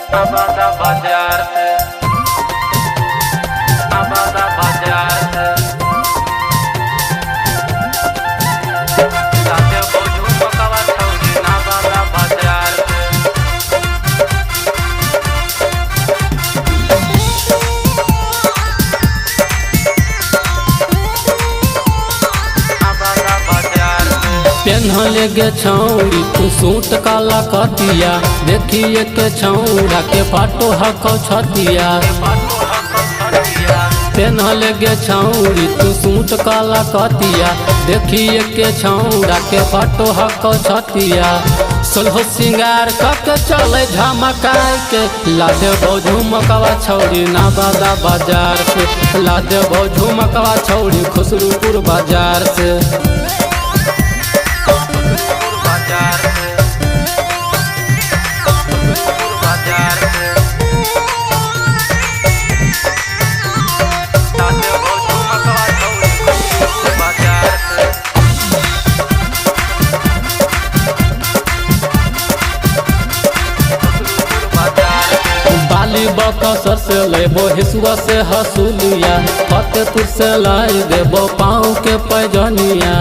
आबादा बाजार से, आबादा बाजार से लाते बोझू मकावा छौरी आबादा बाजार से। आबादा बाजार से पेन्हले गे छौरी तू सूट काला कतिया, देखिए के छौरा के पाटो हको छतिया। पेन्हले गे छौरी तू सूट काला कतिया, देखिए के छौरा के पाटो हको छतिया। सोलहो सिंगार कके चले झमकाए के, लादे झुमकवा छौरी आबादा बाजार से, लादे झुमकवा छौरी खुसरूपुर बाजार से। बाली बकसर से लेबो हिसुआ से हसूलिया, फतेहपुर से लाई देबो पाँव के पैजनिया।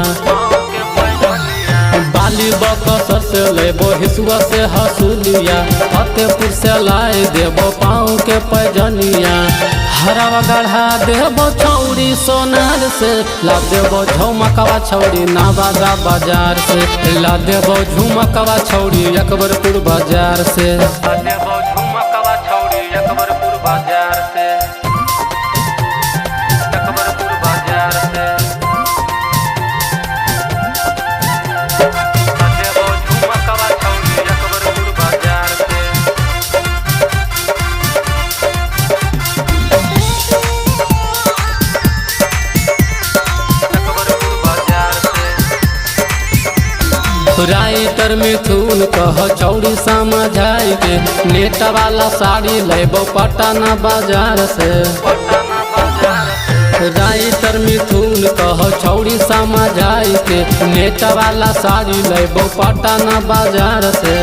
बाली बकसर से लेबो हिसुआ से हसूलिया, फतेहपुर से लाई देबो पाँव के पैजनिया। हरावा गढ़ा देबो छौरी सोनार से, ला देबो झुमकवा छौरी आबादा बाजार से, ला देबो झुमकवा छौरी अकबरपुर बाजार से। अकबरपुर बाजार से, अकबरपुर बाजार से देबो झुमकवा छौरी अकबरपुर बाजार से। अकबरपुर बाजार से राइटर मिथुन कह छौरी समझाई के, नेट वाला साड़ी लेबो पटना बाजार से। पटना बाजार से राइटर मिथुन कह छौरी समझाई के, नेट वाला साड़ी लेबो पटना बाजार से।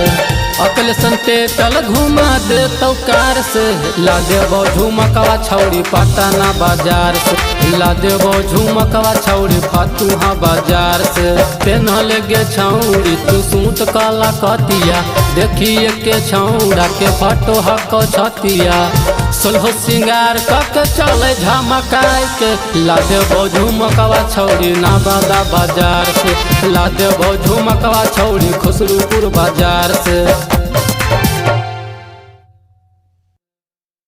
अकल संतेतल घुमा दे तो कार से, ला देबो झुमकवा छौरी पटना बाजार से, ला देबो झुमकवा छौरी फतुहा बाजार से। पेन्हले गे छौरी तू सूट काला कतिया, देखिए के छौरा के फटो हको छतिया। सोलहो सिंगार कके चले झमकाए के, ला देबो झुमकवा छौरी आबादा बाजार से, ला देबो झुमकवा छौरी खुसरूपुर बाजार से।